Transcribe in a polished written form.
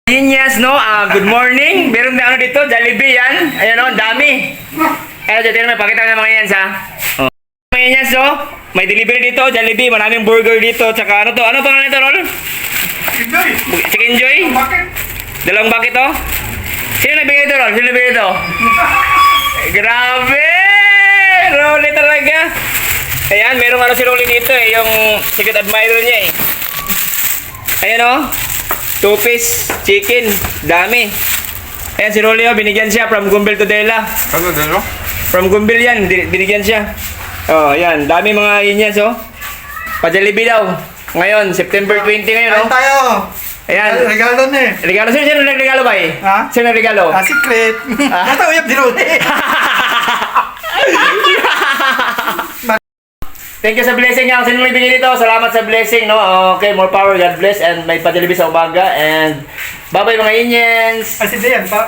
Yes, no? Good morning. Meron na ano dito, Jollibee yan. Ayan o, ang dami. Ayan, dito naman, pakita ko ng mga yan, ha? Oh. Mga yan, so, may delivery dito, Jollibee. Maraming burger dito. Tsaka ano to? Ano pangalan nito, Rol? Enjoy! Chicken Joy? Bakit? Dalawang bucket to? Sino nagbigay ito, Rol? Sino nagbigay ito? Grabe! Rolly talaga. Ayan, merong ano si Rolly dito eh. Yung secret admirer niya eh. Ayan o. 2-piece chicken. Dami. Ayan si Rolly o. Binigyan siya from Gumbil to Dela. Ano dito? From Gumbil yan. Binigyan siya. Oh, ayan. Dami mga yun yan so. Pa-Jollibee daw. Ngayon, September 20 ngayon o. Kain tayo! Ayan. Regalo na eh. Regalo. Sino nagregalo ba eh? Ha? Sino nagregalo? Secret! Nata uyap di Rolly! Thank you sa blessing nga. Sino may bigay nito? Salamat sa blessing, no? Okay, more power. God bless. And may pa-Jollibee sa umaga. And bye-bye mga Indians. Kasi diyan pa.